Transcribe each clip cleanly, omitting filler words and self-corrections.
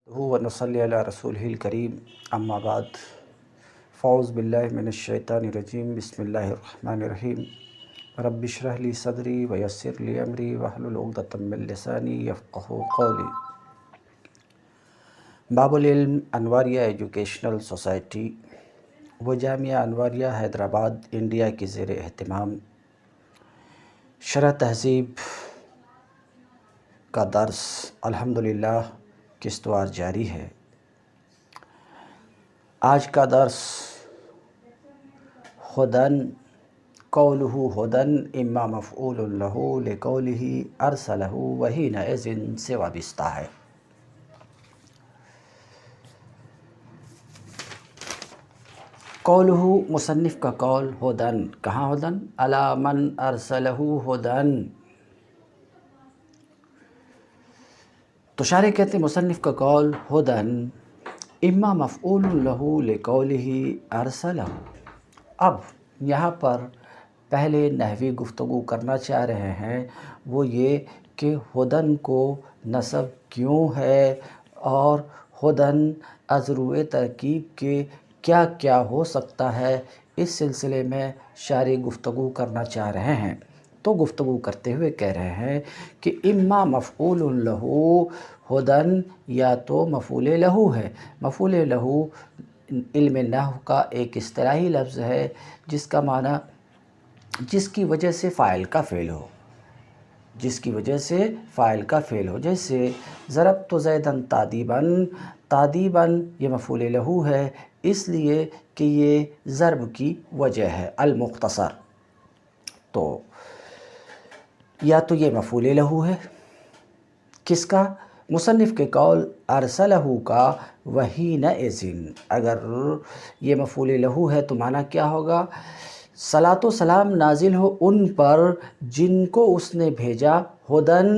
ونصلی علی رسولہ الکریم اما بعد فاعوذ باللہ من الشیطان الرجیم بسم اللہ الرحمن الرحیم رب اشرح لی صدری ویسر لی امری واحلل عقدۃ من لسانی یفقہوا قولی۔ باب العلم انواریہ ایجوکیشنل سوسائٹی و جامعہ انواریہ حیدرآباد انڈیا کی زیر اہتمام شرح تہذیب کا درس الحمدللہ قسطوار جاری ہے۔ آج کا درس ہدن قولہ ہدن اما مفعول لہ لقولہ ارسلہ وحینئذ سے وابستہ ہے۔ قولہ مصنف کا قول ہدن، کہاں ہدن؟ علی من ارسلہ ہدن۔ تو شارح کہتے ہیں مصنف کا قول ہدن اما مفعول لہ لقولہ ارسلہ۔ اب یہاں پر پہلے نحوی گفتگو کرنا چاہ رہے ہیں وہ یہ کہ ہدن کو نصب کیوں ہے اور ہدن از روئے ترکیب کے کیا کیا ہو سکتا ہے، اس سلسلے میں شارح گفتگو کرنا چاہ رہے ہیں۔ تو گفتگو کرتے ہوئے کہہ رہے ہیں کہ اما مفعول لہ ہدن، یا تو مفعول لہ ہے۔ مفعول لہ علم نحو کا ایک اصطلاحی لفظ ہے جس کا معنی جس کی وجہ سے فاعل کا فعل ہو، جس کی وجہ سے فاعل کا فعل ہو۔ جیسے ضربت زیداً تادیباً، تادیباً یہ مفعول لہ ہے اس لیے کہ یہ ضرب کی وجہ ہے المختصر۔ تو یا تو یہ مفعول لہ ہے، کس کا؟ مصنف کے قول ارسلہ کا وحینئذ۔ اگر یہ مفعول لہ ہے تو معنی کیا ہوگا؟ صلاۃ و سلام نازل ہو ان پر جن کو اس نے بھیجا ہدن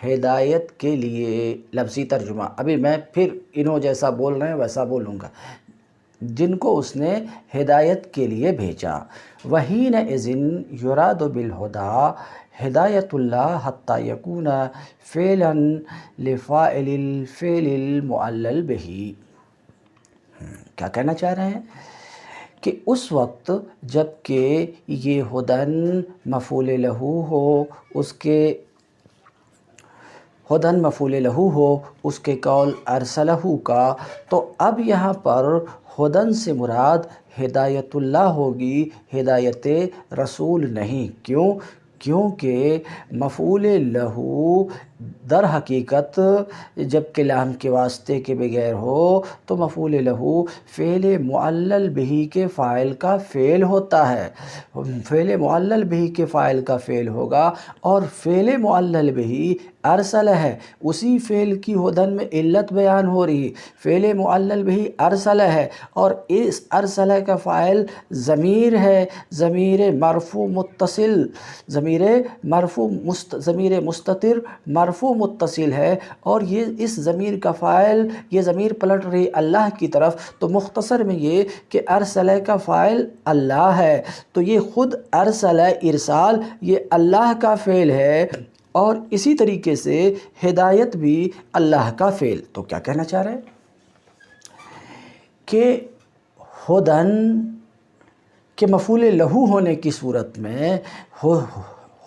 ہدایت کے لیے۔ لفظی ترجمہ، ابھی میں پھر انہوں جیسا بول رہے ہیں ویسا بولوں گا، جن کو اس نے ہدایت کے لیے بھیجا۔ وحینئذ یراد بالہدیٰ ہدایت اللہ حتی یکون فعلا لفاعل الفعل المعلل بہ۔ کیا کہنا چاہ رہے ہیں؟ کہ اس وقت جب کہ یہ ہدن مفعول لہ ہو، اس کے ہدن مفعول لہ ہو اس کے قول ارسلہ کا، تو اب یہاں پر ہدن سے مراد ہدایت اللہ ہوگی، ہدایت رسول نہیں۔ کیوں؟ کیونکہ مفعول لہ در حقیقت جب کہ لام کے واسطے کے بغیر ہو تو مفعول لہ فعل معلل بہ کے فاعل کا فعل ہوتا ہے۔ فعل معلل بہ کے فاعل کا فعل ہوگا اور فعل معلل بہ ارسلہ ہے، اسی فعل کی ہدن میں علت بیان ہو رہی۔ فعل معلل بہ ارسلہ ہے اور اس ارسلہ کا فاعل ضمیر ہے، ضمیر مرفوع متصل، ضمیر مستتر مرفوع متصل ہے، اور یہ اس ضمیر کا فاعل، یہ ضمیر پلٹ رہی اللہ کی طرف۔ تو مختصر میں یہ کہ ارسلہ کا فاعل اللہ ہے، تو یہ خود ارسلہ ارسال یہ اللہ کا فعل ہے، اور اسی طریقے سے ہدایت بھی اللہ کا فعل۔ تو کیا کہنا چاہ رہے ہیں؟ کہ ہدن کے مفعول لہ ہونے کی صورت میں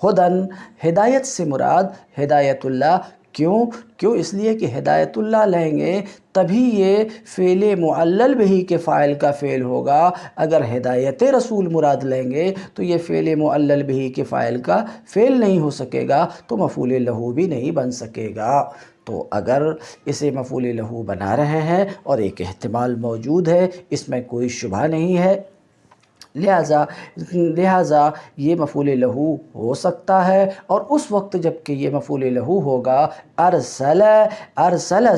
ہدن ہدایت سے مراد ہدایت اللہ۔ کیوں؟ اس لیے کہ ہدایت اللہ لیں گے تبھی یہ فعل معلل بہ کے فاعل کا فعل ہوگا۔ اگر ہدایت رسول مراد لیں گے تو یہ فعل معلل بہ کے فاعل کا فعل نہیں ہو سکے گا، تو مفعول لہ بھی نہیں بن سکے گا۔ تو اگر اسے مفعول لہ بنا رہے ہیں اور ایک احتمال موجود ہے، اس میں کوئی شبہ نہیں ہے، لہٰذا یہ مفعول لہ ہو سکتا ہے، اور اس وقت جب کہ یہ مفعول لہ ہوگا ارسلہ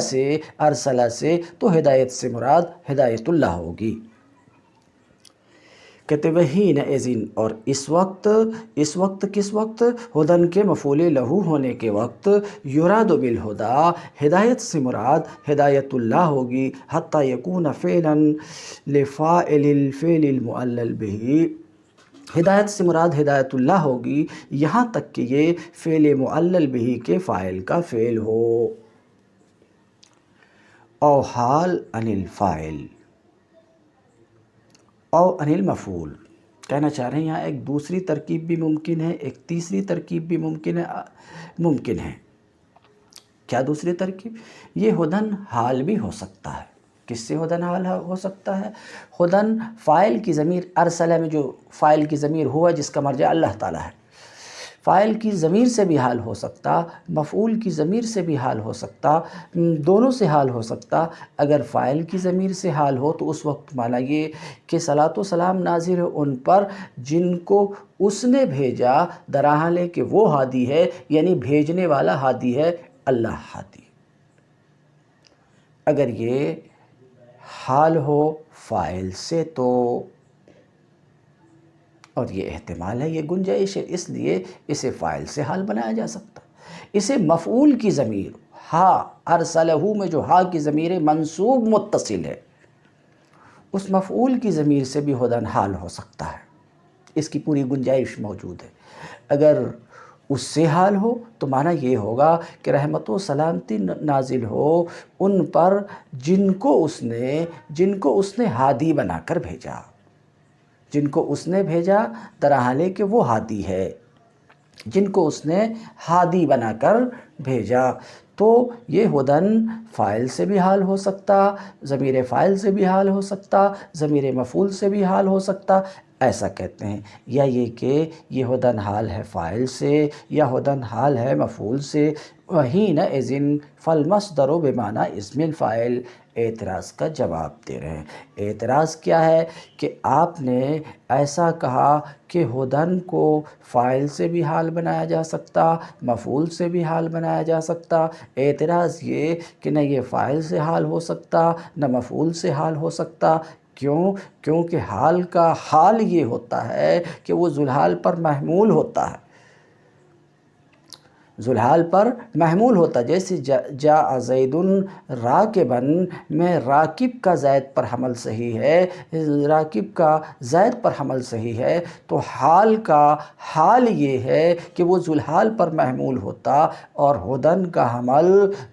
سے تو ہدایت سے مراد ہدایت اللہ ہوگی۔ کہتے وحینئذ، اور اس وقت کس وقت؟ ہدن کے مفعول لہ ہونے کے وقت، یراد بالہدیٰ ہدایت سے مراد ہدایت اللہ ہوگی، حتی یکون فعلا لفاعل الفعل المعلل بہ، ہدایت سے مراد ہدایت اللہ ہوگی یہاں تک کہ یہ فعل معلل بہ کے فاعل کا فعل ہو۔ او حال عن الفاعل او عن المفعول. کہنا چاہ رہے ہیں یہاں ایک دوسری ترکیب بھی ممکن ہے، ایک تیسری ترکیب بھی ممکن ہے. کیا دوسری ترکیب؟ یہ ہدن حال بھی ہو سکتا ہے. کس سے ہدن حال ہو سکتا ہے؟ ہدن فاعل کی ضمیر ارسلہ میں جو فاعل کی ضمیر ہوا جس کا مرجع اللہ تعالیٰ ہے، فاعل کی ضمیر سے بھی حال ہو سکتا، مفعول کی ضمیر سے بھی حال ہو سکتا، دونوں سے حال ہو سکتا. اگر فاعل کی ضمیر سے حال ہو تو اس وقت معنی یہ کہ صلاۃ و سلام نازل ہو ان پر جن کو اس نے بھیجا، دراحلے کہ وہ ہادی ہے، یعنی بھیجنے والا ہادی ہے، اللہ ہادی. اگر یہ حال ہو فاعل سے تو، اور یہ احتمال ہے، یہ گنجائش ہے، اس لیے اسے فاعل سے حال بنایا جا سکتا. اسے مفعول کی ضمیر ہا ارسلہ میں جو ہا کی ضمیر منصوب متصل ہے، اس مفعول کی ضمیر سے بھی ہدن حال ہو سکتا ہے. اس کی پوری گنجائش موجود ہے. اگر اس سے حال ہو تو معنی یہ ہوگا کہ رحمت و سلامتی نازل ہو ان پر جن کو اس نے ہادی بنا کر بھیجا، جن کو اس نے بھیجا دراحلے کہ وہ ہادی ہے، جن کو اس نے ہادی بنا کر بھیجا. تو یہ ہدن فاعل سے بھی حال ہو سکتا، ضمیر فاعل سے بھی حال ہو سکتا، ضمیر مفعول سے بھی حال ہو سکتا. ایسا کہتے ہیں. یا یہ کہ یہ ہدن حال ہے فاعل سے یا ہدن حال ہے مفعول سے. وحینئذ فالمصدر بمعنی اسم الفاعل. اعتراض کا جواب دے رہے ہیں. اعتراض کیا ہے کہ آپ نے ایسا کہا کہ ہدن کو فاعل سے بھی حال بنایا جا سکتا، مفعول سے بھی حال بنایا جا سکتا. اعتراض یہ کہ نہ یہ فاعل سے حال ہو سکتا نہ مفعول سے حال ہو سکتا. کیونکہ حال کا حال یہ ہوتا ہے کہ وہ ذوالحال پر محمول ہوتا ہے، ذوالحال پر محمول ہوتا. جیسے جاء زید راکباً میں راکب کا زید پر حمل صحیح ہے، راکب کا زید پر حمل صحیح ہے، تو حال کا حال یہ ہے کہ وہ ذوالحال پر محمول ہوتا. اور ہدن کا حمل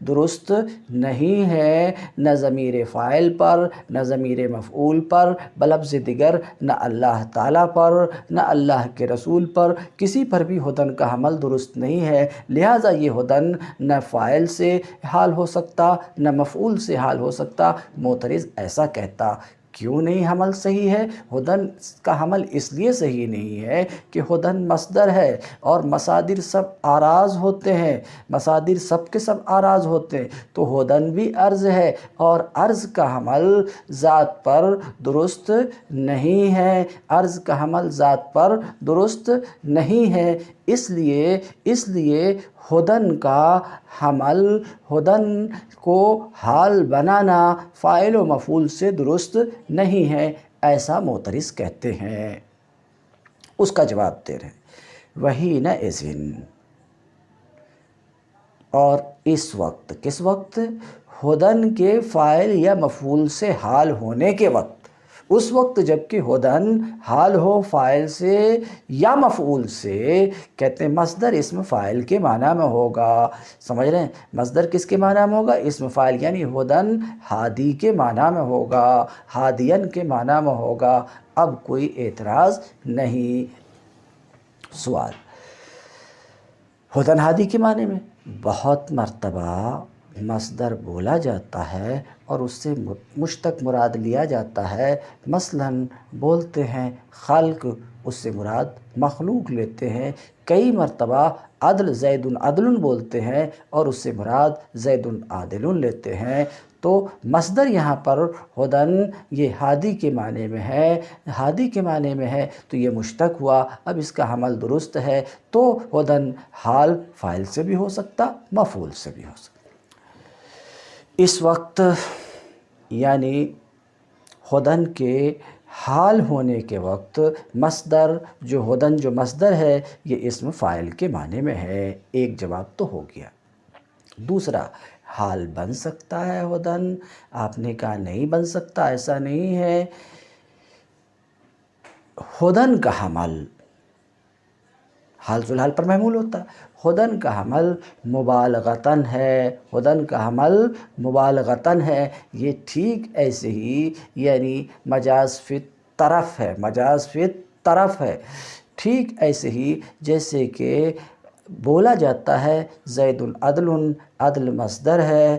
درست نہیں ہے، نہ ضمیر فاعل پر نہ ضمیر مفعول پر، بلفظ دیگر نہ اللہ تعالیٰ پر نہ اللہ کے رسول پر، کسی پر بھی ہدن کا حمل درست نہیں ہے. لہٰذا یہ ہدن نہ فاعل سے حال ہو سکتا نہ مفعول سے حال ہو سکتا. معترض ایسا کہتا کیوں نہیں حمل صحیح ہے؟ ہدن کا حمل اس لیے صحیح نہیں ہے کہ ہدن مصدر ہے اور مصادر سب آراز ہوتے ہیں، مصادر سب کے سب آراز ہوتے ہیں، تو ہدن بھی عرض ہے اور عرض کا حمل ذات پر درست نہیں ہے، عرض کا حمل ذات پر درست نہیں ہے. اس لیے ہدن کا حمل، ہدن کو حال بنانا فاعل و مفعول سے درست نہیں ہے، ایسا معترض کہتے ہیں. اس کا جواب دے رہے ہیں. وحینئذ اور اس وقت، کس وقت؟ ہدن کے فاعل یا مفعول سے حال ہونے کے وقت. اس وقت جب کہ ہدن حال ہو فاعل سے یا مفعول سے، کہتے ہیں مصدر اسم فاعل کے معنی میں ہوگا. سمجھ رہے ہیں؟ مصدر کس کے معنی میں ہوگا؟ اسم فاعل، یعنی ہدن ہادی کے معنی میں ہوگا، ہادین کے معنی میں ہوگا. اب کوئی اعتراض نہیں. سوال، ہدن ہادی کے معنی میں بہت مرتبہ مصدر بولا جاتا ہے اور اس سے مشتق مراد لیا جاتا ہے. مثلاً بولتے ہیں خلق، اس سے مراد مخلوق لیتے ہیں. کئی مرتبہ عدل، زید عدل بولتے ہیں اور اس سے مراد زید عادل لیتے ہیں. تو مصدر یہاں پر ہدن یہ ہادی کے معنی میں ہے، ہادی کے معنی میں ہے تو یہ مشتق ہوا. اب اس کا حمل درست ہے تو ہدن حال فاعل سے بھی ہو سکتا، مفعول سے بھی ہو سکتا. اس وقت یعنی ہدن کے حال ہونے کے وقت مصدر جو ہدن جو مصدر ہے یہ اسم فاعل کے معنی میں ہے. ایک جواب تو ہو گیا. دوسرا، حال بن سکتا ہے ہدن؟ آپ نے کہا نہیں بن سکتا، ایسا نہیں ہے. ہدن کا حمل حال فی الحال پر محمول ہوتا ہے۔ ہدن کا حمل مبالغتاً ہے، ہدن کا حمل مبالغتاً ہے، یہ ٹھیک ایسے ہی یعنی مجاز فی طرف ہے، مجاز فی طرف ہے، ٹھیک ایسے ہی جیسے کہ بولا جاتا ہے زید عدل، عدل مصدر ہے،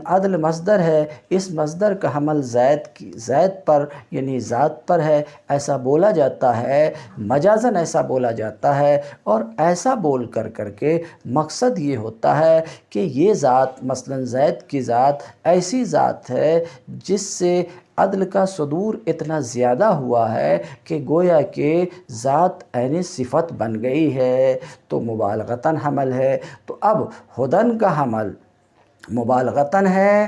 عدل مصدر ہے، اس مصدر کا حمل زید پر یعنی ذات پر ہے، ایسا بولا جاتا ہے، مجازاً ایسا بولا جاتا ہے، اور ایسا بول کر کے مقصد یہ ہوتا ہے کہ یہ ذات مثلا زید کی ذات ایسی ذات ہے جس سے عدل کا صدور اتنا زیادہ ہوا ہے کہ گویا کہ ذات عین صفت بن گئی ہے، تو مبالغتاً حمل ہے۔ تو اب ہدن کا حمل مبالغتاً ہے،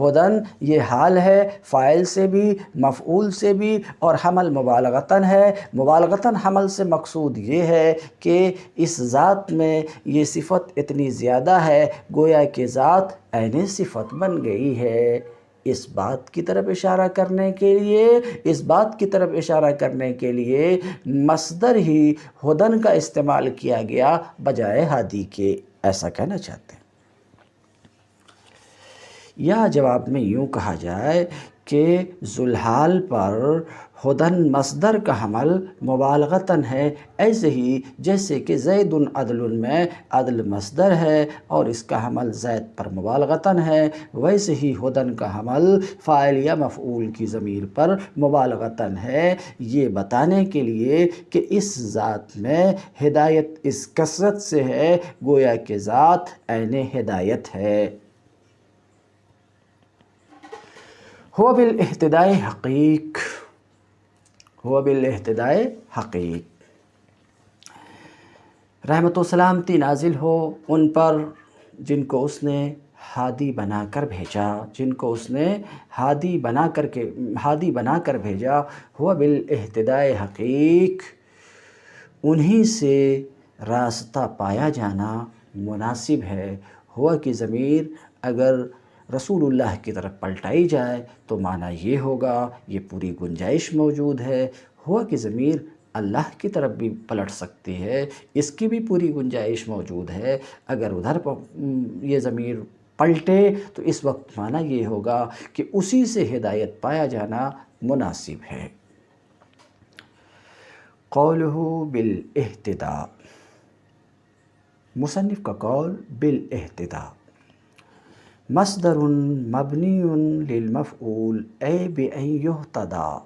ہدن یہ حال ہے فاعل سے بھی مفعول سے بھی، اور حمل مبالغتاً ہے۔ مبالغتاً حمل سے مقصود یہ ہے کہ اس ذات میں یہ صفت اتنی زیادہ ہے گویا کہ ذات عین صفت بن گئی ہے۔ اس بات کی طرف اشارہ کرنے کے لیے مصدر ہی ہدن کا استعمال کیا گیا بجائے ہادی کے، ایسا کہنا چاہتے ہیں۔ یا جواب میں یوں کہا جائے کہ ذوالحال پر ہدن مصدر کا حمل مبالغتاً ہے، ایسے ہی جیسے کہ زید عدل میں عدل مصدر ہے اور اس کا حمل زید پر مبالغتاً ہے، ویسے ہی ہدن کا حمل فاعل یا مفعول کی ضمیر پر مبالغتاً ہے، یہ بتانے کے لیے کہ اس ذات میں ہدایت اس کثرت سے ہے گویا کہ ذات عین ہدایت ہے۔ ہو بالاہتداء حقیق، ہو بالاہتداء حقیق، رحمت و سلامتی نازل ہو ان پر جن کو اس نے ہادی بنا کر بھیجا، جن کو اس نے ہادی بنا کر بھیجا، ہو بالاہتداء حقیق، انہی سے راستہ پایا جانا مناسب ہے۔ ہوا کی ضمیر اگر رسول اللہ کی طرف پلٹائی جائے تو معنی یہ ہوگا، یہ پوری گنجائش موجود ہے۔ ہوا کی ضمیر اللہ کی طرف بھی پلٹ سکتی ہے، اس کی بھی پوری گنجائش موجود ہے۔ اگر ادھر یہ ضمیر پلٹے تو اس وقت معنی یہ ہوگا کہ اسی سے ہدایت پایا جانا مناسب ہے۔ قولہ بالاہتداء، مصنف کا قول بالاہتداء، مصدر مبنی للمفعول ای بأن یہتدی،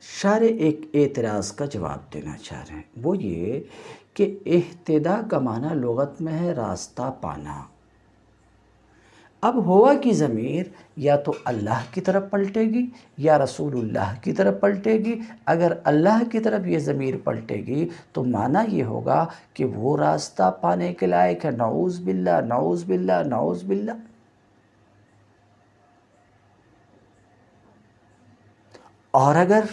شارح ایک اعتراض کا جواب دینا چاہ رہے ہیں، وہ یہ کہ اہتداء کا معنی لغت میں ہے راستہ پانا۔ اب ہوا کی ضمیر یا تو اللہ کی طرف پلٹے گی یا رسول اللہ کی طرف پلٹے گی۔ اگر اللہ کی طرف یہ ضمیر پلٹے گی تو معنی یہ ہوگا کہ وہ راستہ پانے کے لائق ہے، نعوذ باللہ نعوذ باللہ نعوذ باللہ۔ اور اگر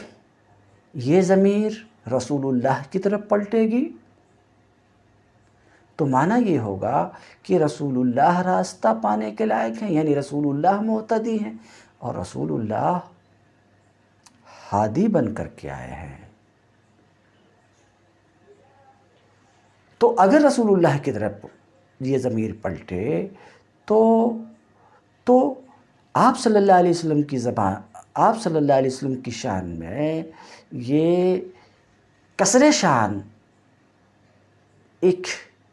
یہ ضمیر رسول اللہ کی طرف پلٹے گی تو معنی یہ ہوگا کہ رسول اللہ راستہ پانے کے لائق ہیں، یعنی رسول اللہ مہتدی ہیں اور رسول اللہ ہادی بن کر کے آئے ہیں۔ تو اگر رسول اللہ کی طرف یہ ضمیر پلٹے تو آپ صلی اللہ علیہ وسلم کی زبان، آپ صلی اللہ علیہ وسلم کی شان میں یہ کسر شان ایک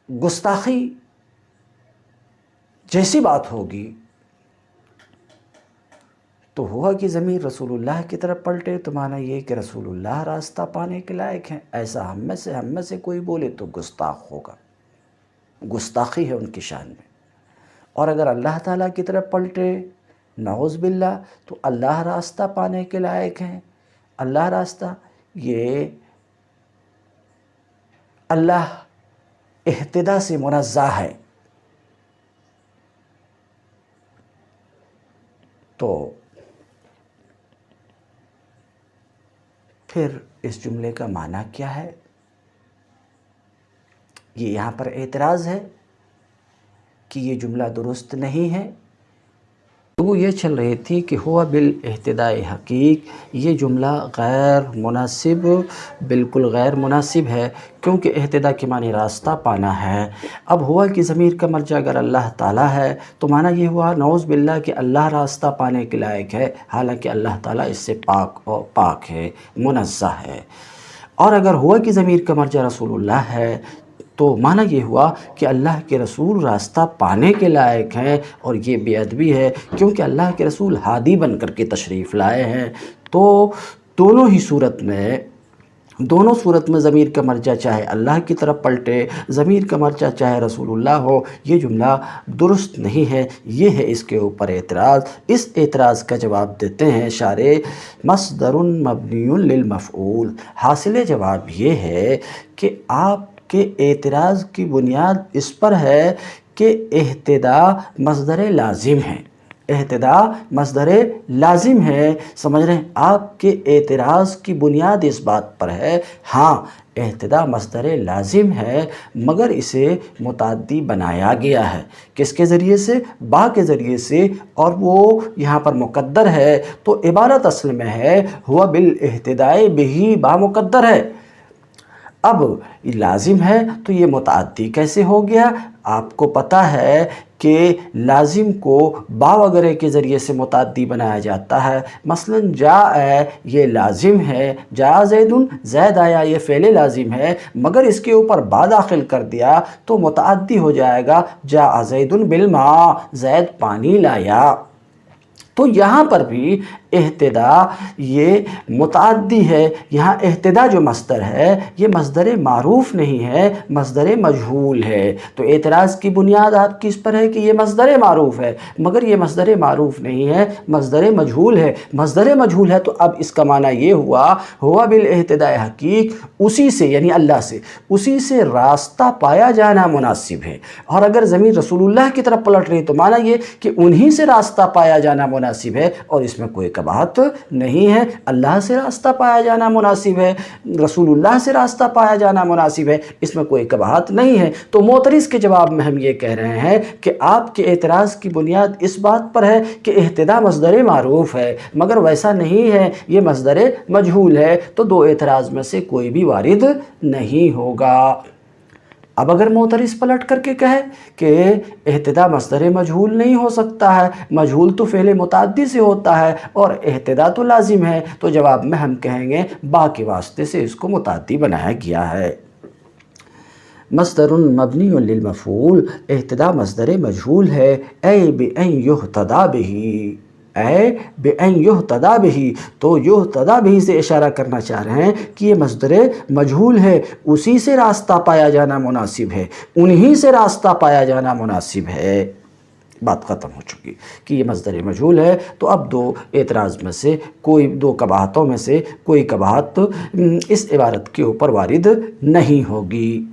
گستاخی جیسی بات ہوگی۔ تو ہوا کہ ضمیر رسول اللہ کی طرف پلٹے تو معنی یہ کہ رسول اللہ راستہ پانے کے لائق ہیں، ایسا ہم میں سے کوئی بولے تو گستاخ ہوگا، گستاخی ہے ان کی شان میں۔ اور اگر اللہ تعالیٰ کی طرف پلٹے نعوذ باللہ تو اللہ راستہ پانے کے لائق ہیں، اللہ راستہ، یہ اللہ اہتداء سے منزہ ہے۔ تو پھر اس جملے کا معنی کیا ہے؟ یہ یہاں پر اعتراض ہے کہ یہ جملہ درست نہیں ہے، گفتگو یہ چل رہی تھی کہ ہوا بالاہتداء حقیق، یہ جملہ غیر مناسب، بالکل غیر مناسب ہے، کیونکہ اہتداء کے معنی راستہ پانا ہے۔ اب ہوا کی ضمیر کا مرجع اگر اللہ تعالیٰ ہے تو معنی یہ ہوا نعوذ باللہ کہ اللہ راستہ پانے کے لائق ہے، حالانکہ اللہ تعالیٰ اس سے پاک ہے، منزہ ہے۔ اور اگر ہوا کی ضمیر کا مرجع رسول اللہ ہے تو معنی یہ ہوا کہ اللہ کے رسول راستہ پانے کے لائق ہیں، اور یہ بے ادبی ہے کیونکہ اللہ کے رسول ہادی بن کر کے تشریف لائے ہیں۔ تو دونوں صورت میں ضمیر کا مرجع چاہے اللہ کی طرف پلٹے، ضمیر کا مرجع چاہے رسول اللہ ہو، یہ جملہ درست نہیں ہے۔ یہ ہے اس کے اوپر اعتراض۔ اس اعتراض کا جواب دیتے ہیں شارح، مصدر مبنی للمفعول۔ حاصل جواب یہ ہے کہ آپ کے اعتراض کی بنیاد اس پر ہے کہ اہتداء مصدر لازم ہے، اہتداء مصدر لازم ہے، سمجھ رہے ہیں؟ آپ کے اعتراض کی بنیاد اس بات پر ہے، ہاں اہتداء مصدر لازم ہے مگر اسے متعدی بنایا گیا ہے، کس کے ذریعے سے؟ با کے ذریعے سے، اور وہ یہاں پر مقدر ہے، تو عبارت اصل میں ہے ہوا بالاہتداء بہ، با مقدر ہے۔ اب یہ لازم ہے تو یہ متعدی کیسے ہو گیا؟ آپ کو پتہ ہے کہ لازم کو با وغیرہ کے ذریعے سے متعدی بنایا جاتا ہے۔ مثلا جاء یہ لازم ہے، جاء زید، زید آیا، یہ فعل لازم ہے، مگر اس کے اوپر با داخل کر دیا تو متعدی ہو جائے گا، جاء زید بالماء، زید پانی لایا۔ تو یہاں پر بھی اہتداء یہ متعدی ہے۔ یہاں اہتداء جو مصدر ہے یہ مصدر معروف نہیں ہے، مصدر مجہول ہے۔ تو اعتراض کی بنیاد آپ کی اس پر ہے کہ یہ مصدر معروف ہے، مگر یہ مصدر معروف نہیں ہے، مصدر مجہول ہے۔ مصدر مجہول ہے تو اب اس کا معنی یہ ہوا بالاہتداء حقیق، اسی سے یعنی اللہ سے، اسی سے راستہ پایا جانا مناسب ہے۔ اور اگر ضمیر رسول اللہ کی طرف پلٹ رہی تو معنی یہ کہ انہی سے راستہ پایا جانا مناسب ہے، اور اس میں کوئی بات نہیں ہے۔ اللہ سے راستہ پایا جانا مناسب ہے، رسول اللہ سے راستہ پایا جانا مناسب ہے، اس میں کوئی کباہت نہیں ہے۔ تو معترض کے جواب میں ہم یہ کہہ رہے ہیں کہ آپ کے اعتراض کی بنیاد اس بات پر ہے کہ اہتداء مصدر معروف ہے، مگر ویسا نہیں ہے، یہ مصدر مجہول ہے، تو دو اعتراض میں سے کوئی بھی وارد نہیں ہوگا۔ اب اگر معترض پلٹ کر کے کہے کہ اہتداء مصدر مجہول نہیں ہو سکتا ہے، مجہول تو فعل متعدی سے ہوتا ہے اور اہتداء تو لازم ہے، تو جواب میں ہم کہیں گے با کے واسطے سے اس کو متعدی بنایا گیا ہے۔ مصدر مبنی للمفعول، اہتداء مصدر مجہول ہے، اے بأن یہتدی بہ، اے بأن یہتدی بہ، تو یہتدی بہ سے اشارہ کرنا چاہ رہے ہیں کہ یہ مصدر مجہول ہے، اسی سے راستہ پایا جانا مناسب ہے، انہی سے راستہ پایا جانا مناسب ہے۔ بات ختم ہو چکی کہ یہ مصدر مجہول ہے۔ تو اب دو اعتراض میں سے کوئی، دو قباحتوں میں سے کوئی قباحت اس عبارت کے اوپر وارد نہیں ہوگی۔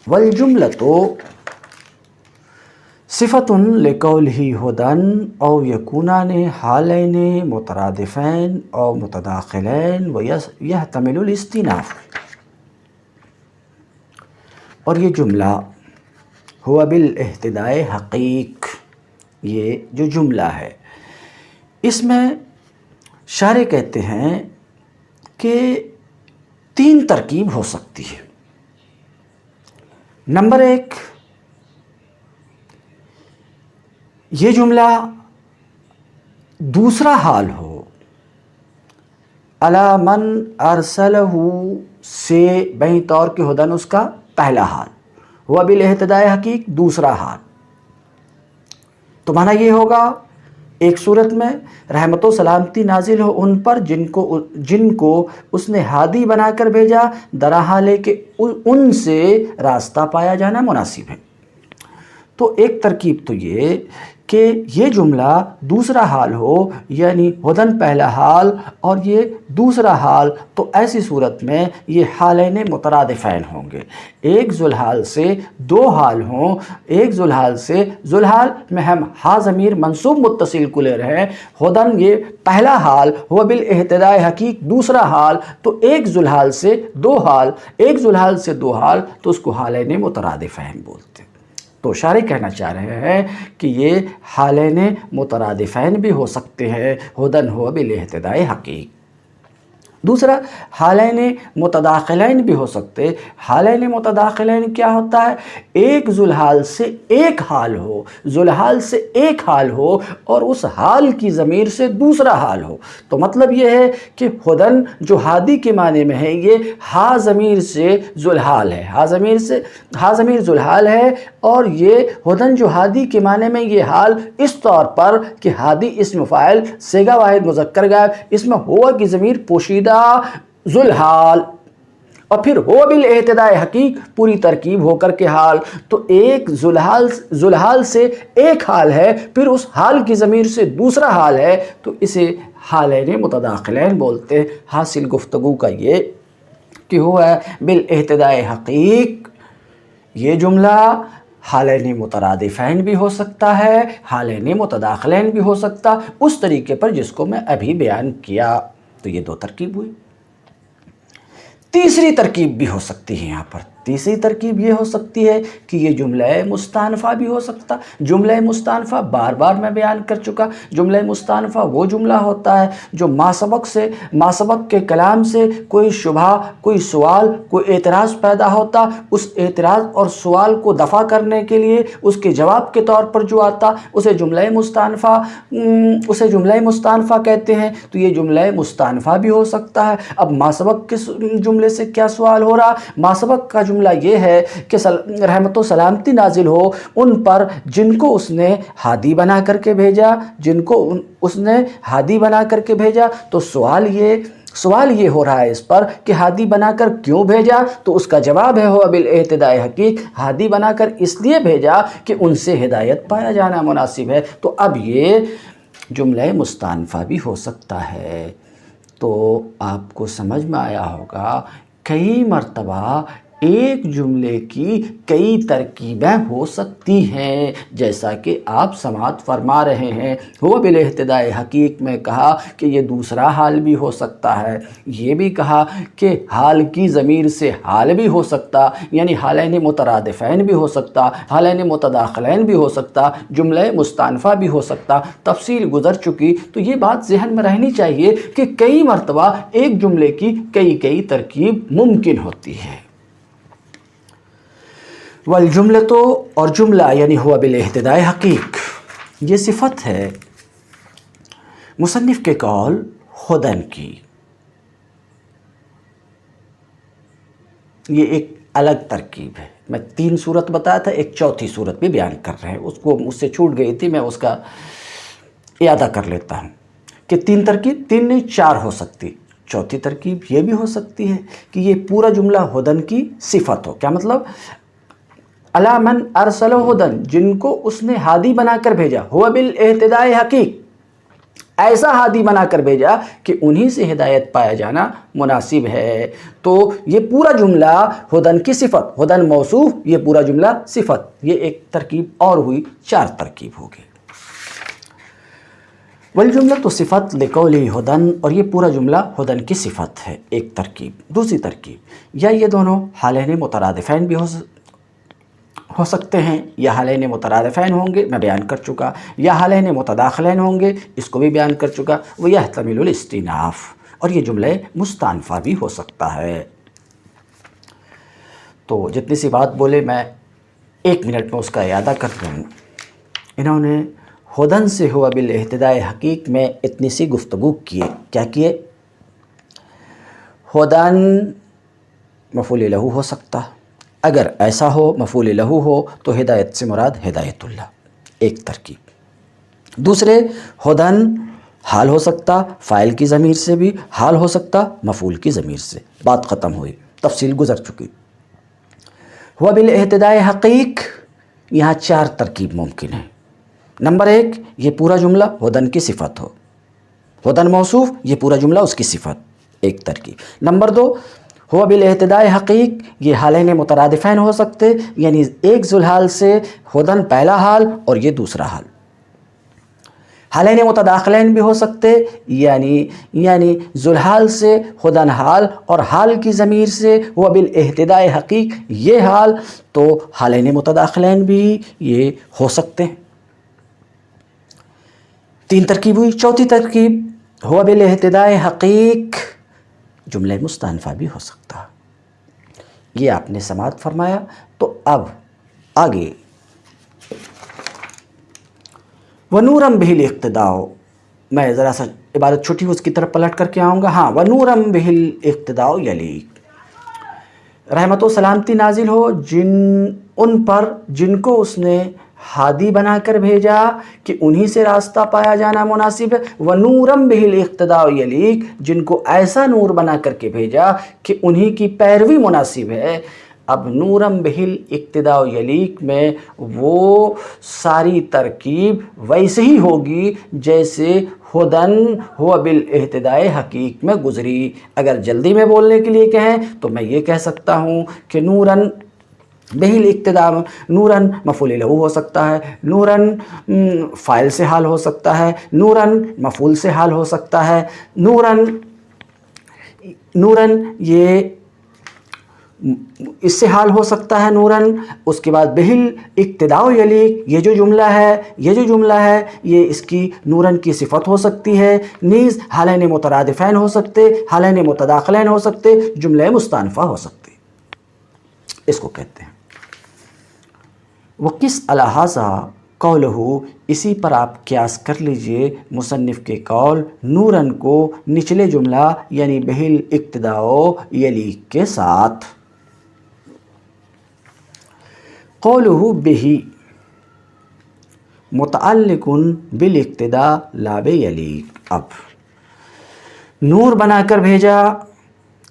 والجملۃ صفت لقولہ ہدن او یکونان حالین مترادفین او متداخلین ویحتمل الاستئناف۔ اور یہ جملہ ہوا بالاہتداء حقیق، یہ جو جملہ ہے اس میں شارح کہتے ہیں کہ تین ترکیب ہو سکتی ہے۔ نمبر ایک، یہ جملہ دوسرا حال ہو، علی من ارسلہ سے بہیں طور کے ہدن اس کا پہلا حال، ہوا بالاہتداء حقیق دوسرا حال۔ تو معنی یہ ہوگا ایک صورت میں رحمت و سلامتی نازل ہو ان پر جن کو اس نے ہادی بنا کر بھیجا، درا حال ہے کہ ان سے راستہ پایا جانا مناسب ہے۔ تو ایک ترکیب تو یہ کہ یہ جملہ دوسرا حال ہو، یعنی ہدن پہلا حال اور یہ دوسرا حال، تو ایسی صورت میں یہ حالین مترادفین ہوں گے، ایک ذوالحال سے دو حال ہوں، ایک ذوالحال سے ذوالحال میں ہم ہا ضمیر منصوب متصل کو لے رہے ہیں، ہدن یہ پہلا حال، ہوا بالاہتداء حقیق دوسرا حال، تو ایک ذوالحال سے دو حال، ایک ذوالحال سے دو حال، تو اس کو حالین مترادفین بولتے ہیں۔ تو شارح کہنا چاہ رہے ہیں کہ یہ حالین مترادفین بھی ہو سکتے ہیں، ہدن ہو بالاہتداء حقیق۔ دوسرا حالین متداخلین بھی ہو سکتے۔ حالین متداخلین کیا ہوتا ہے؟ ایک ذوالحال سے ایک حال ہو، ذوالحال سے ایک حال ہو اور اس حال کی ضمیر سے دوسرا حال ہو۔ تو مطلب یہ ہے کہ ہدن جو ہادی کے معنی میں ہے، یہ ہا ضمیر سے ذوالحال ہے، ہا ضمیر ذوالحال ہے، اور یہ ہدن جو ہادی کے معنی میں یہ حال اس طور پر کہ ہادی اسم فاعل صیغہ واحد مذکر غائب، اس میں ہوا کی ضمیر پوشیدہ ذوالحال، اور پھر ہو بالاہتداء حقیق پوری ترکیب ہو کر کے حال۔ تو ایک ذوالحال سے ایک حال ہے، پھر اس حال کی ضمیر سے دوسرا حال ہے، تو اسے حالین متداخلین بولتے ہیں۔ حاصل گفتگو کا یہ کہ ہوا بالاہتداء حقیق، یہ جملہ حالین مترادفین بھی ہو سکتا ہے، حالین متداخلین بھی ہو سکتا، اس طریقے پر جس کو میں ابھی بیان کیا۔ تو یہ دو ترکیب ہوئی۔ تیسری ترکیب بھی ہو سکتی ہے یہاں پر۔ تیسری ترکیب یہ ہو سکتی ہے کہ یہ جملہ مستانفہ بھی ہو سکتا۔ جملہ مستانفہ بار بار میں بیان کر چکا، جملہ مستانفہ وہ جملہ ہوتا ہے جو ماسبق کے کلام سے کوئی شبہ، کوئی سوال، کوئی اعتراض پیدا ہوتا، اس اعتراض اور سوال کو دفع کرنے کے لیے اس کے جواب کے طور پر جو آتا، اسے جملہ مستانفہ کہتے ہیں۔ تو یہ جملہ مستانفہ بھی ہو سکتا ہے۔ اب ماسبق کے جملے سے کیا سوال ہو رہا؟ ماسبق کا جملہ یہ ہے کہ رحمت و سلامتی نازل ہو ان پر جن کو اس نے ہادی بنا کر کے بھیجا، تو سوال یہ ہو رہا ہے اس پر کہ ہادی بنا کر کیوں بھیجا؟ تو اس کا جواب ہے ہو بالاہتداء حقیق، ہادی بنا کر اس لیے بھیجا کہ ان سے ہدایت پایا جانا مناسب ہے۔ تو اب یہ جملہ مستانفہ بھی ہو سکتا ہے۔ تو آپ کو سمجھ میں آیا ہوگا کئی مرتبہ ایک جملے کی کئی ترکیبیں ہو سکتی ہیں، جیسا کہ آپ سماعت فرما رہے ہیں۔ ہو بالاہتداء حقیق میں کہا کہ یہ دوسرا حال بھی ہو سکتا ہے، یہ بھی کہا کہ حال کی ضمیر سے حال بھی ہو سکتا، یعنی حالین مترادفین بھی ہو سکتا، حالین متداخلین بھی ہو سکتا، جملہ مستانفہ بھی ہو سکتا۔ تفصیل گزر چکی، تو یہ بات ذہن میں رہنی چاہیے کہ کئی مرتبہ ایک جملے کی کئی ترکیب ممکن ہوتی ہے۔ والجملۃ، اور جملہ یعنی ہوا بالاہتداء حقیق، یہ صفت ہے مصنف کے قول ہدن کی۔ یہ ایک الگ ترکیب ہے۔ میں 3 صورت بتایا تھا، ایک چوتھی صورت بھی بیان کر رہے ہیں، اس کو مجھ سے چھوٹ گئی تھی، میں اس کا اعادہ کر لیتا ہوں کہ 3 ترکیب، 3 نہیں 4 ہو سکتی۔ چوتھی ترکیب یہ بھی ہو سکتی ہے کہ یہ پورا جملہ ہدن کی صفت ہو۔ کیا مطلب؟ علی من ارسلہ ہدن، جن کو اس نے ہادی بنا کر بھیجا، ہوا بالاہتداء حقیق، ایسا ہادی بنا کر بھیجا کہ انہی سے ہدایت پایا جانا مناسب ہے۔ تو یہ پورا جملہ ہدن کی صفت، ہدن موصوف، یہ پورا جملہ صفت، یہ ایک ترکیب اور ہوئی، 4 ترکیب ہو گئی۔ والجملۃ صفت لقولہ ہدن، اور یہ پورا جملہ ہدن کی صفت ہے، ایک ترکیب۔ دوسری ترکیب، یا یہ دونوں حالین مترادفین بھی ہو سکتے ہیں، یا حالین مترادفین ہوں گے، میں بیان کر چکا، یا حالین متداخلین ہوں گے، اس کو بھی بیان کر چکا۔ وَيَحْتَمِلُ الْاِسْتِئْنَافَ، اور یہ جملہ مستانفہ بھی ہو سکتا ہے۔ تو جتنی سی بات بولے میں 1 منٹ میں اس کا اعادہ کر دوں۔ انہوں نے ہدن سے ہوا بالاہتداء حقیق میں اتنی سی گفتگو کیے، کیا کیے؟ ہدن مفعول لہ ہو سکتا، اگر ایسا ہو مفعول لہ ہو تو ہدایت سے مراد ہدایت اللہ، ایک ترکیب۔ دوسرے، ہدن حال ہو سکتا، فاعل کی ضمیر سے بھی، حال ہو سکتا مفعول کی ضمیر سے۔ بات ختم ہوئی، تفصیل گزر چکی۔ ہوا بالاہتداء حقیق، یہاں 4 ترکیب ممکن ہے۔ نمبر 1، یہ پورا جملہ ہدن کی صفت ہو، ہدن موصوف، یہ پورا جملہ اس کی صفت، ایک ترکیب۔ نمبر 2، ہوا بالاہتداء حقیق، یہ حالین مترادفین ہو سکتے، یعنی ایک ذوالحال سے ہدن پہلا حال اور یہ دوسرا حال۔ حالین متداخلین بھی ہو سکتے، یعنی ذوالحال سے خداً حال اور حال کی ضمیر سے وہ بالاہتداء حقیق یہ حال، تو حالین متداخلین بھی یہ ہو سکتے ہیں۔ 3 ترکیب ہوئی۔ چوتھی ترکیب ہوا بالاہتداء حقیق جملہ مستأنفہ بھی ہو سکتا ہے۔ یہ آپ نے سماعت فرمایا۔ تو اب آگے وَنُورًا بِهِ الْاِقْتِدَاءُ، میں ذرا سا عبارت چھوٹی اس کی طرف پلٹ کر کے آؤں گا۔ ہاں، وَنُورًا بِهِ الْاِقْتِدَاءُ یلیق، رحمت و سلامتی نازل ہو ان پر جن کو اس نے ہادی بنا کر بھیجا کہ انہی سے راستہ پایا جانا مناسب ہے۔ وَنُورًا بِهِ الْاِقْتِدَاءُ یلیق، جن کو ایسا نور بنا کر کے بھیجا کہ انہی کی پیروی مناسب ہے۔ اب نوراً بہ الاقتداء یلیق میں وہ ساری ترکیب ویسے ہی ہوگی جیسے ہدن ہوا بالاہتداء حقیق میں گزری۔ اگر جلدی میں بولنے کے لیے کہیں تو میں یہ کہہ سکتا ہوں کہ نوراً بہ الاقتداء، نوراً مفعول لہ ہو سکتا ہے، نوراً فاعل سے حال ہو سکتا ہے، نوراً مفعول سے حال ہو سکتا ہے، نوراً یہ اس سے حال ہو سکتا ہے نوراً۔ اس کے بعد بہ الاقتداء یلیق، یہ جو جملہ ہے یہ اس کی نوراً کی صفت ہو سکتی ہے، نیز حالین مترادفین ہو سکتے، حالین متداخلین ہو سکتے، جملہ مستأنفہ ہو سکتے، اس کو کہتے ہیں۔ وقس علی ھذا قولہ، اسی پر آپ قیاس کر لیجئے مصنف کے قول نوراً کو نچلے جملہ یعنی بہ الاقتداء یلیق کے ساتھ۔ قولہ بہ متعلق بالاقتداء لا بیلیق، اب نور بنا کر بھیجا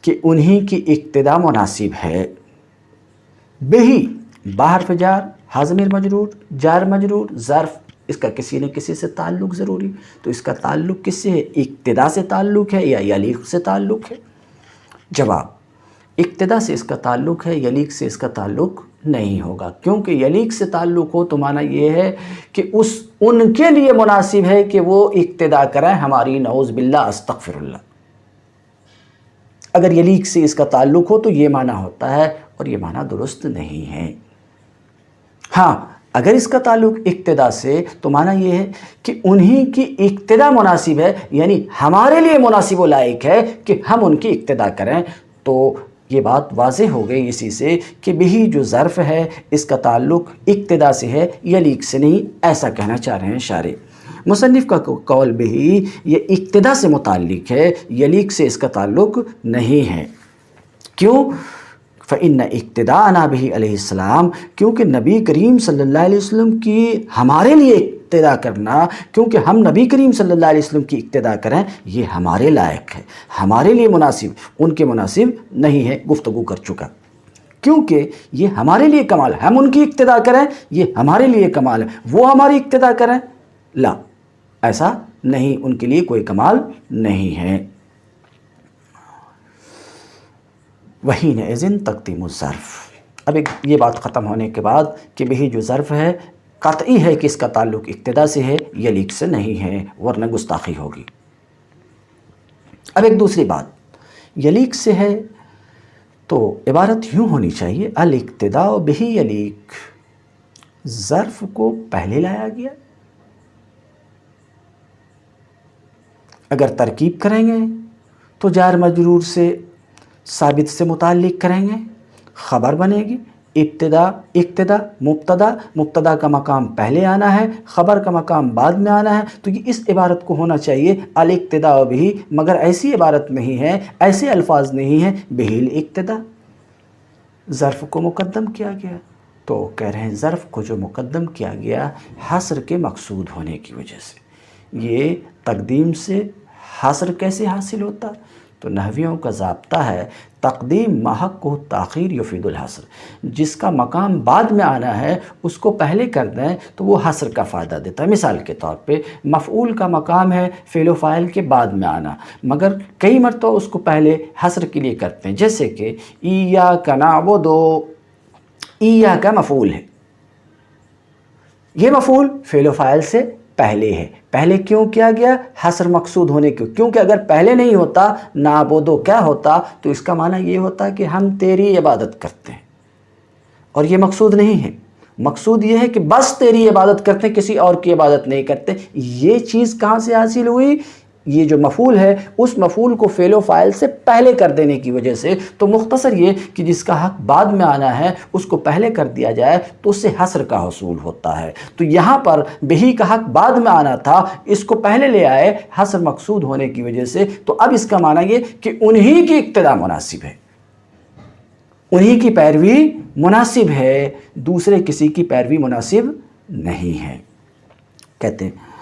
کہ انہی کی اقتداء مناسب ہے۔ بہی باحرف جار، حاضمیر مجرور، جار مجرور، ظرف، اس کا کسی نہ کسی سے تعلق ضروری، تو اس کا تعلق کس سے ہے؟ اقتداء سے تعلق ہے یا یلیق سے تعلق ہے؟ جواب، اقتداء سے اس کا تعلق ہے، یلیق سے اس کا تعلق نہیں ہوگا، کیونکہ یلیق سے تعلق ہو تو معنی یہ ہے کہ ان کے لیے مناسب ہے کہ وہ اقتداء کریں ہماری، نعوذ باللہ استغفر اللہ۔ اگر یلیق سے اس کا تعلق ہو تو یہ معنی ہوتا ہے، اور یہ معنی درست نہیں ہے۔ ہاں، اگر اس کا تعلق اقتداء سے تو معنی یہ ہے کہ انہی کی اقتداء مناسب ہے، یعنی ہمارے لیے مناسب و لائق ہے کہ ہم ان کی اقتداء کریں، تو یہ بات واضح ہو گئی اسی سے کہ بہی جو ظرف ہے اس کا تعلق اقتداء سے ہے، یلیق سے نہیں، ایسا کہنا چاہ رہے ہیں شارح۔ مصنف کا قول بہی یہ اقتداء سے متعلق ہے، یلیق سے اس کا تعلق نہیں ہے۔ کیوں؟ فَإِنَّ اقتداءنا بہ علیہ السلام، کیونکہ نبی کریم صلی اللہ علیہ وسلم کی ہمارے لیے اقتداء کرنا، کیونکہ ہم نبی کریم صلی اللہ علیہ وسلم کی اقتداء کریں، یہ ہمارے لائق ہے، ہمارے لیے مناسب، ان کے مناسب نہیں ہے، گفتگو کر چکا۔ کیونکہ یہ ہمارے لیے کمال ہے، ہم ان کی اقتداء کریں، یہ ہمارے لیے کمال ہے، وہ ہماری اقتداء کریں، لا، ایسا نہیں، ان کے لیے کوئی کمال نہیں ہے۔ وحینئذ تقدیم الظرف، اب یہ بات ختم ہونے کے بعد کہ بہی جو ظرف ہے قطعی ہے کہ اس کا تعلق اقتداء سے ہے، یلیق سے نہیں ہے، ورنہ گستاخی ہوگی۔ اب ایک دوسری بات، یلیق سے ہے تو عبارت یوں ہونی چاہیے، الاقتداء بہ یلیق، ظرف کو پہلے لایا گیا۔ اگر ترکیب کریں گے تو جار مجرور سے ثابت سے متعلق کریں گے، خبر بنے گی، اقتداء مبتدا کا مقام پہلے آنا ہے، خبر کا مقام بعد میں آنا ہے، تو یہ اس عبارت کو ہونا چاہیے الاقتداء بہ، مگر ایسی عبارت نہیں ہے، ایسے الفاظ نہیں ہیں، بہ الاقتداء، ظرف کو مقدم کیا گیا۔ تو کہہ رہے ہیں ظرف کو جو مقدم کیا گیا حصر کے مقصود ہونے کی وجہ سے، یہ تقدیم سے حصر کیسے حاصل ہوتا؟ تو نحویوں کا ضابطہ ہے تقدیم محق کو تاخیر یفید الحصر، جس کا مقام بعد میں آنا ہے اس کو پہلے کر دیں تو وہ حصر کا فائدہ دیتا ہے۔ مثال کے طور پہ مفعول کا مقام ہے فعل و فاعل کے بعد میں آنا، مگر کئی مرتبہ اس کو پہلے حصر کے لیے کرتے ہیں، جیسے کہ ایاک نعبد، ایاک مفعول ہے، یہ مفعول فعل و فاعل سے پہلے ہے۔ پہلے کیوں کیا گیا؟ حصر مقصود ہونے کیوں، کیونکہ اگر پہلے نہیں ہوتا نعبدو کیا ہوتا تو اس کا معنی یہ ہوتا کہ ہم تیری عبادت کرتے ہیں، اور یہ مقصود نہیں ہے۔ مقصود یہ ہے کہ بس تیری عبادت کرتے ہیں، کسی اور کی عبادت نہیں کرتے۔ یہ چیز کہاں سے حاصل ہوئی؟ یہ جو مفعول ہے اس مفعول کو فعل و فاعل سے پہلے کر دینے کی وجہ سے۔ تو مختصر یہ کہ جس کا حق بعد میں آنا ہے اس کو پہلے کر دیا جائے تو اس سے حصر کا حصول ہوتا ہے۔ تو یہاں پر بہی کا حق بعد میں آنا تھا، اس کو پہلے لے آئے حصر مقصود ہونے کی وجہ سے۔ تو اب اس کا معنی یہ کہ انہی کی اقتداء مناسب ہے، انہی کی پیروی مناسب ہے، دوسرے کسی کی پیروی مناسب نہیں ہے۔ کہتے ہیں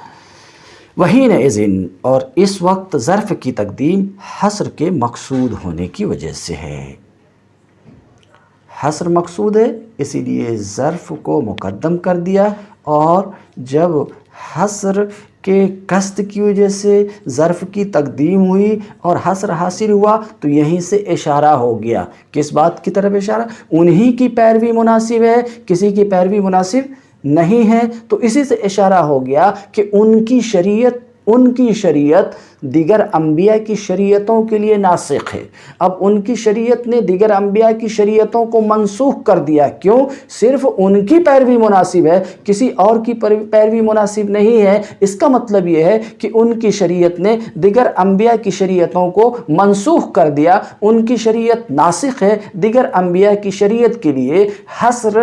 وحینئذ، اور اس وقت ظرف کی تقدیم حصر کے مقصود ہونے کی وجہ سے ہے۔ حصر مقصود ہے اسی لیے ظرف کو مقدم کر دیا، اور جب حصر کے قصد کی وجہ سے ظرف کی تقدیم ہوئی اور حصر حاصل ہوا تو یہیں سے اشارہ ہو گیا۔ کس بات کی طرف اشارہ؟ انہی کی پیروی مناسب ہے، کسی کی پیروی مناسب نہیں ہے۔ تو اسی سے اشارہ ہو گیا کہ ان کی شریعت دیگر انبیاء کی شریعتوں کے لیے ناسخ ہے۔ اب ان کی شریعت نے دیگر انبیاء کی شریعتوں کو منسوخ کر دیا۔ کیوں؟ صرف ان کی پیروی مناسب ہے، کسی اور کی پیروی مناسب نہیں ہے۔ اس کا مطلب یہ ہے کہ ان کی شریعت نے دیگر انبیاء کی شریعتوں کو منسوخ کر دیا، ان کی شریعت ناسخ ہے، دیگر انبیاء کی شریعت کے لیے حصر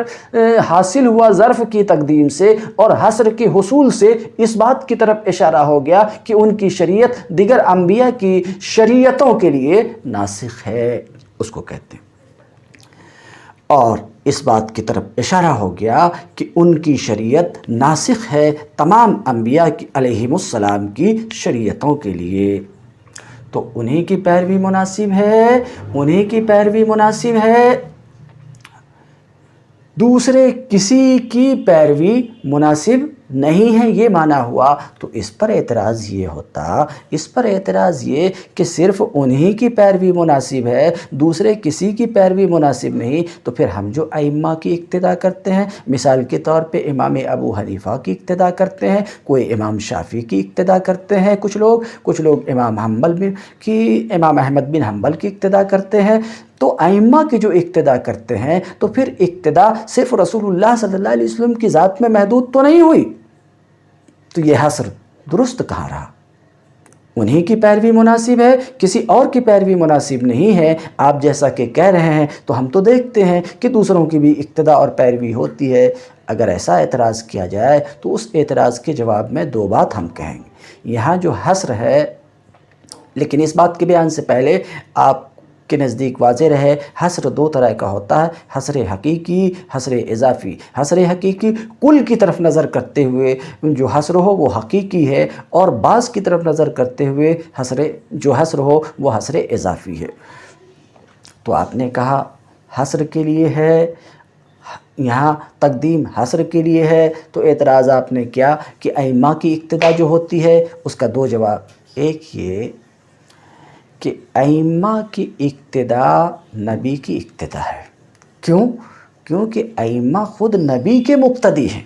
حاصل ہوا ظرف کی تقدیم سے، اور حصر کے حصول سے اس بات کی طرف اشارہ ہو گیا کہ ان کی شریعت دیگر انبیاء کی شریعتوں کے لیے ناسخ ہے، اس کو کہتے ہیں۔ اور اس بات کی طرف اشارہ ہو گیا کہ ان کی شریعت ناسخ ہے تمام انبیاء کی علیہم السلام کی شریعتوں کے لیے۔ تو انہی کی پیروی مناسب ہے، انہی کی پیروی مناسب ہے، دوسرے کسی کی پیروی مناسب نہیں ہے، یہ معنی ہوا۔ تو اس پر اعتراض یہ ہوتا، اس پر اعتراض یہ کہ صرف انہی کی پیروی مناسب ہے، دوسرے کسی کی پیروی مناسب نہیں، تو پھر ہم جو ائمہ کی اقتداء کرتے ہیں، مثال کے طور پہ امام ابو حنیفہ کی اقتداء کرتے ہیں، کوئی امام شافعی کی اقتداء کرتے ہیں، کچھ لوگ امام احمد بن حنبل کی اقتداء کرتے ہیں۔ تو ائمہ کی جو اقتداء کرتے ہیں تو پھر اقتداء صرف رسول اللہ صلی اللہ علیہ وسلم کی ذات میں محدود تو نہیں ہوئی، تو یہ حصر درست کہاں رہا؟ انہی کی پیروی مناسب ہے، کسی اور کی پیروی مناسب نہیں ہے۔ آپ جیسا کہ کہہ رہے ہیں تو ہم تو دیکھتے ہیں کہ دوسروں کی بھی اقتداء اور پیروی ہوتی ہے۔ اگر ایسا اعتراض کیا جائے تو اس اعتراض کے جواب میں دو بات ہم کہیں گے۔ یہاں جو حصر ہے، لیکن اس بات کے بیان سے پہلے آپ کے نزدیک واضح رہے، حصر دو طرح کا ہوتا ہے، حصر حقیقی، حصر اضافی۔ حصر حقیقی کل کی طرف نظر کرتے ہوئے جو حصر ہو وہ حقیقی ہے، اور بعض کی طرف نظر کرتے ہوئے جو حصر ہو وہ حصر اضافی ہے۔ تو آپ نے کہا حصر کے لیے ہے، یہاں تقدیم حصر کے لیے ہے، تو اعتراض آپ نے کیا کہ ائمہ کی اقتداء جو ہوتی ہے اس کا دو جواب۔ ایک یہ کہ ائمہ کی اقتداء نبی کی اقتداء ہے۔ کیوں؟ کیونکہ ائمہ خود نبی کے مقتدی ہیں،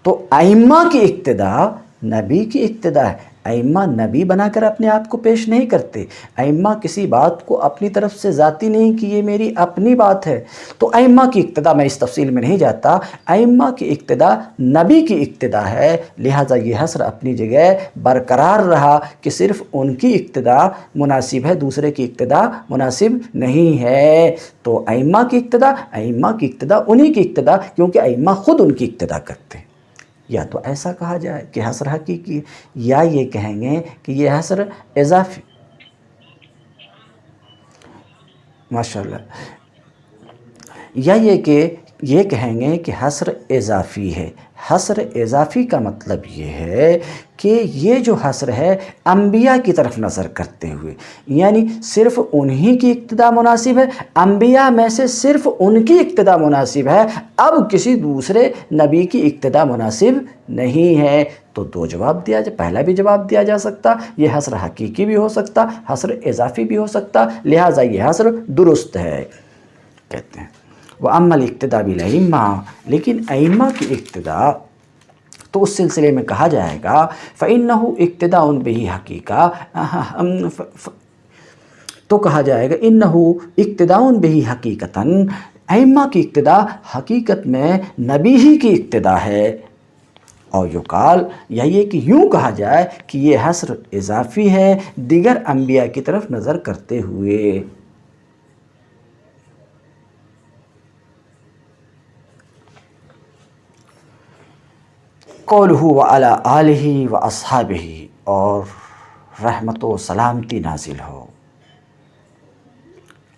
تو ائمہ کی اقتداء نبی کی اقتداء ہے۔ ائمہ نبی بنا کر اپنے آپ کو پیش نہیں کرتے، ائمہ کسی بات کو اپنی طرف سے ذاتی نہیں کہ یہ میری اپنی بات ہے۔ تو ائمہ کی اقتداء، میں اس تفصیل میں نہیں جاتا، ائمہ کی اقتداء نبی کی اقتداء ہے، لہٰذا یہ حصر اپنی جگہ برقرار رہا کہ صرف ان کی اقتداء مناسب ہے، دوسرے کی اقتداء مناسب نہیں ہے۔ تو ائمہ کی اقتداء انہی کی اقتداء، کیونکہ ائمہ خود ان کی اقتداء کرتے ہیں۔ یا تو ایسا کہا جائے کہ حصر حقیقی، یا یہ کہیں گے کہ یہ حصر اضافی۔ ماشاءاللہ، یا یہ کہیں گے کہ حصر اضافی ہے۔ حصر اضافی کا مطلب یہ ہے کہ یہ جو حصر ہے انبیاء کی طرف نظر کرتے ہوئے، یعنی صرف انہی کی اقتداء مناسب ہے، انبیاء میں سے صرف ان کی اقتداء مناسب ہے، اب کسی دوسرے نبی کی اقتداء مناسب نہیں ہے۔ تو دو جواب دیا جائے، پہلا بھی جواب دیا جا سکتا یہ حصر حقیقی بھی ہو سکتا، حصر اضافی بھی ہو سکتا، لہٰذا یہ حصر درست ہے۔ کہتے ہیں وَأَمَّا الْاِقْتِدَاءُ بِالْأَئِمَّةِ، لیکن ائمہ کی اقتداء تو اس سلسلے میں کہا جائے گا فَإِنَّهُ اِقْتِدَاءٌ بِهِ حقیقہ، تو کہا جائے گا انَّهُ اِقْتِدَاءٌ بِهِ حقیقتاً، ائمہ کی اقتداء حقیقت میں نبی ہی کی اقتداء ہے۔ اور یقال، یا یہ کہ یوں کہا جائے کہ یہ حصر اضافی ہے دیگر انبیاء کی طرف نظر کرتے ہوئے۔ قولہ وعلی آلہ واصحابہ، اور رحمت و سلامتی نازل ہو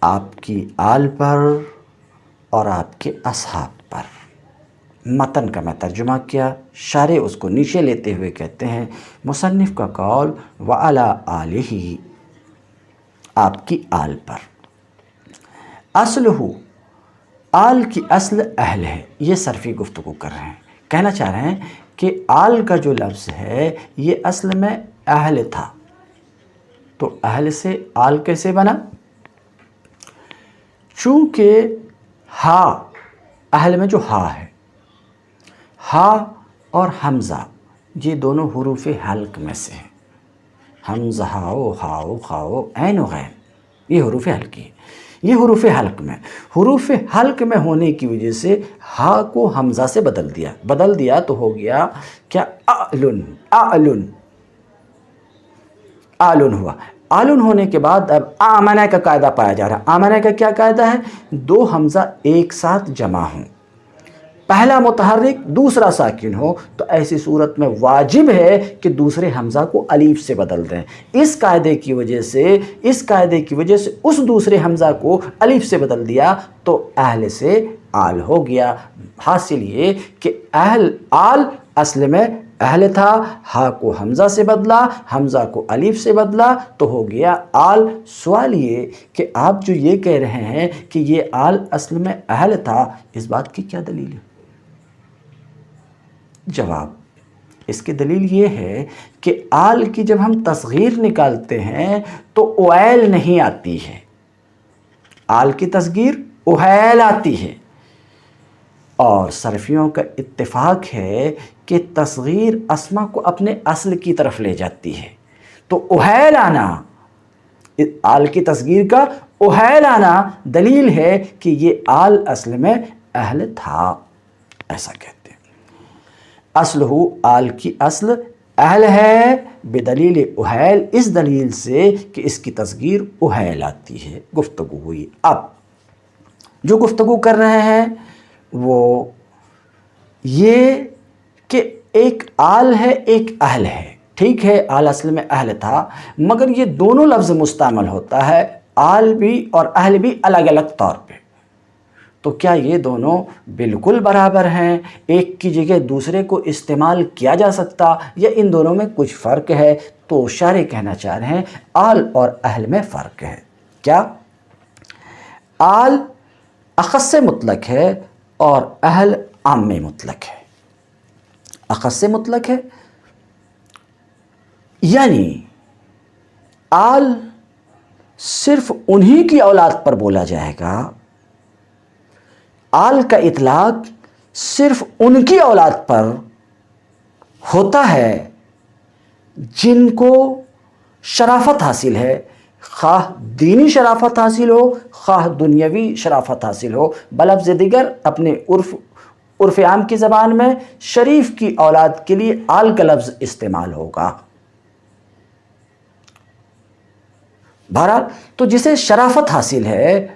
آپ کی آل پر اور آپ کے اصحاب پر۔ متن کا میں ترجمہ کیا، شارح اس کو نیچے لیتے ہوئے کہتے ہیں مصنف کا قول وعلی آلہ، آپ کی آل پر۔ اصلہ، آل کی اصل اہل ہے، یہ صرفی گفتگو کر رہے ہیں، کہنا چاہ رہے ہیں کہ آل کا جو لفظ ہے یہ اصل میں اہل تھا، تو اہل سے آل کیسے بنا؟ چونکہ ہا، اہل میں جو ہا ہے، ہا اور حمزہ یہ دونوں حروف حلق میں سے ہیں۔ حمزہ، ہاؤ، ہاؤ، خاؤ، عین و غین، یہ حروف حلقی ہیں۔ یہ حروف حلق میں ہونے کی وجہ سے ہا کو حمزہ سے بدل دیا تو ہو گیا کیا؟ اعلن، اعلن، اعلن ہوا۔ اعلن ہونے کے بعد اب آمنہ کا قاعدہ پایا جا رہا ہے۔ آمنہ کا کیا قاعدہ ہے؟ دو حمزہ ایک ساتھ جمع ہوں، پہلا متحرک دوسرا ساکن ہو، تو ایسی صورت میں واجب ہے کہ دوسرے حمزہ کو الف سے بدل دیں۔ اس قاعدے کی وجہ سے اس دوسرے حمزہ کو الف سے بدل دیا تو اہل سے آل ہو گیا۔ حاصل یہ کہ آل اصل میں اہل تھا، ہا کو حمزہ سے بدلا، حمزہ کو الف سے بدلا تو ہو گیا آل۔ سوال یہ کہ آپ جو یہ کہہ رہے ہیں کہ یہ آل اصل میں اہل تھا، اس بات کی کیا دلیل ہے؟ جواب، اس کی دلیل یہ ہے کہ آل کی جب ہم تصغیر نکالتے ہیں تو اویل نہیں آتی ہے، آل کی تصغیر اویل آتی ہے، اور صرفیوں کا اتفاق ہے کہ تصغیر اسما کو اپنے اصل کی طرف لے جاتی ہے، تو اویل آنا، آل کی تصغیر کا اویل آنا دلیل ہے کہ یہ آل اصل میں اہل تھا، ایسا کہتے ہیں۔ اصلہ، آل کی اصل اہل ہے بدلیل اویل، اس دلیل سے کہ اس کی تصغیر اویل آتی ہے۔ گفتگو ہوئی، اب جو گفتگو کر رہے ہیں وہ یہ کہ ایک آل ہے ایک اہل ہے، ٹھیک ہے، آل اصل میں اہل تھا، مگر یہ دونوں لفظ مستعمل ہوتا ہے، آل بھی اور اہل بھی الگ الگ طور پہ، تو کیا یہ دونوں بالکل برابر ہیں؟ ایک کی جگہ دوسرے کو استعمال کیا جا سکتا یا ان دونوں میں کچھ فرق ہے؟ تو شارح کہنا چاہ رہے ہیں آل اور اہل میں فرق ہے۔ کیا؟ آل اخص مطلق ہے اور اہل عام مطلق ہے۔ اخص مطلق ہے یعنی آل صرف انہی کی اولاد پر بولا جائے گا، آل کا اطلاق صرف ان کی اولاد پر ہوتا ہے جن کو شرافت حاصل ہے، خواہ دینی شرافت حاصل ہو خواہ دنیاوی شرافت حاصل ہو، بلفظ دیگر اپنے عرف عام کی زبان میں شریف کی اولاد کے لیے آل کا لفظ استعمال ہوگا۔ بہرحال تو جسے شرافت حاصل ہے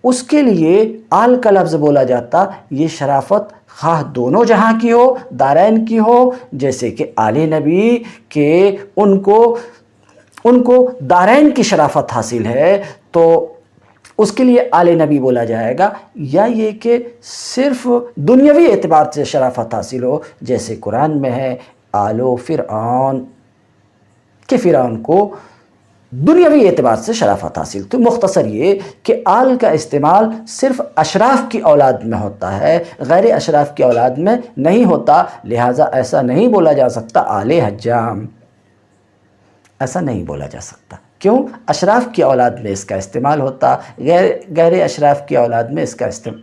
اس کے لیے آل کا لفظ بولا جاتا، یہ شرافت خواہ دونوں جہاں کی ہو، دارین کی ہو، جیسے کہ آل نبی کہ ان کو دارین کی شرافت حاصل ہے تو اس کے لیے آل نبی بولا جائے گا، یا یہ کہ صرف دنیاوی اعتبار سے شرافت حاصل ہو، جیسے قرآن میں ہے آلو فرعون، کہ فرعون کو دنیاوی اعتبار سے شرافت حاصل۔ تو مختصر یہ کہ آل کا استعمال صرف اشراف کی اولاد میں ہوتا ہے، غیر اشراف کی اولاد میں نہیں ہوتا، لہٰذا ایسا نہیں بولا جا سکتا آل حجام، ایسا نہیں بولا جا سکتا۔ کیوں؟ اشراف کی اولاد میں اس کا استعمال ہوتا، غیر اشراف کی اولاد میں اس کا استعمال۔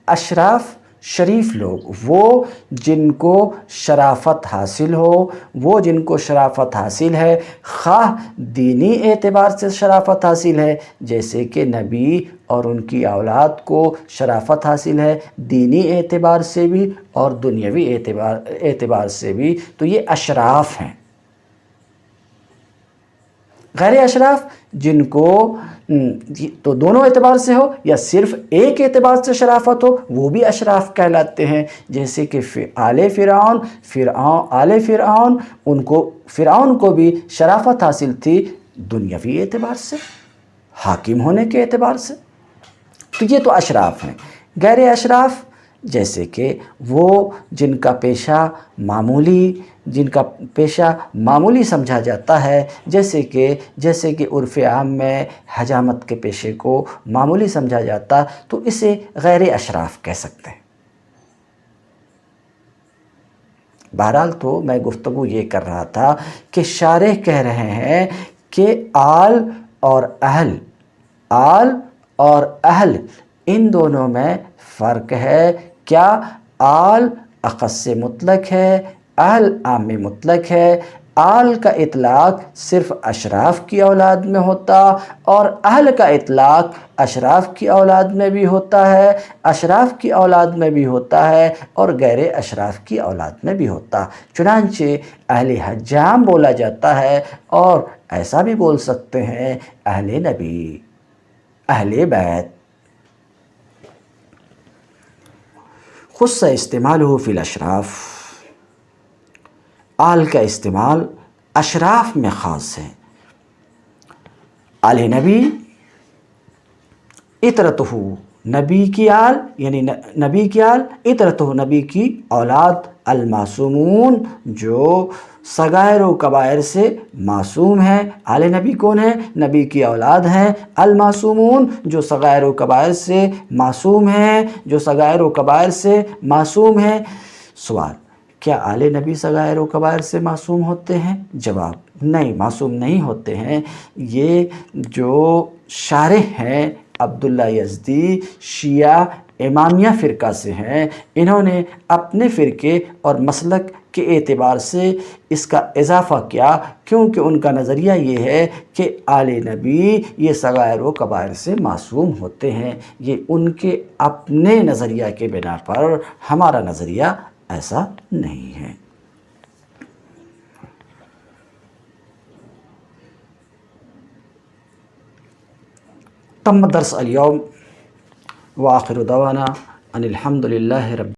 اشراف شریف لوگ، وہ جن کو شرافت حاصل ہو، وہ جن کو شرافت حاصل ہے، خواہ دینی اعتبار سے شرافت حاصل ہے جیسے کہ نبی اور ان کی اولاد کو شرافت حاصل ہے دینی اعتبار سے بھی اور دنیاوی اعتبار سے بھی، تو یہ اشراف ہیں۔ غیر اشراف جن کو تو دونوں اعتبار سے ہو یا صرف ایک اعتبار سے شرافت ہو، وہ بھی اشراف کہلاتے ہیں، جیسے کہ آل فرعون فرعون کو بھی شرافت حاصل تھی دنیاوی اعتبار سے، حاکم ہونے کے اعتبار سے، تو یہ تو اشراف ہیں۔ غیر اشراف جیسے کہ وہ جن کا پیشہ معمولی سمجھا جاتا ہے، جیسے کہ عرف عام میں حجامت کے پیشے کو معمولی سمجھا جاتا، تو اسے غیر اشراف کہہ سکتے ہیں۔ بہرحال تو میں گفتگو یہ کر رہا تھا کہ شارح کہہ رہے ہیں کہ آل اور اہل ان دونوں میں فرق ہے۔ کیا آل اخص مطلق ہے، اہل عام مطلق ہے۔ آل کا اطلاق صرف اشراف کی اولاد میں ہوتا اور اہل کا اطلاق اشراف کی اولاد میں بھی ہوتا ہے، اشراف کی اولاد میں بھی ہوتا ہے اور غیر اشراف کی اولاد میں بھی ہوتا۔ چنانچہ اہل حجام بولا جاتا ہے اور ایسا بھی بول سکتے ہیں اہل نبی، اہل بیت۔ خص استعمالہ فی الاشراف، آل کا استعمال اشراف میں خاص ہے۔ آل نبی اطرتہ، نبی کی آل یعنی نبی کی آل، اطرتہ نبی کی اولاد، المعصومون جو صغائر و کبائر سے معصوم ہیں۔ آل نبی کون ہیں؟ نبی کی اولاد ہیں۔ المعصومون جو صغائر و کبائر سے معصوم ہیں، جو صغائر و کبائر سے معصوم ہیں۔ سوال: کیا آل نبی صغائر و کبائر سے معصوم ہوتے ہیں؟ جواب: نہیں، معصوم نہیں ہوتے ہیں۔ یہ جو شارح ہیں عبداللہ یزدی، شیعہ امامیہ فرقہ سے ہیں، انہوں نے اپنے فرقے اور مسلک کے اعتبار سے اس کا اضافہ کیا، کیونکہ ان کا نظریہ یہ ہے کہ آل نبی یہ صغائر و کبائر سے معصوم ہوتے ہیں۔ یہ ان کے اپنے نظریہ کے بنا پر، ہمارا نظریہ ایسا نہیں ہے۔ تم درس اليوم وآخر دعوانا ان الحمد للہ رب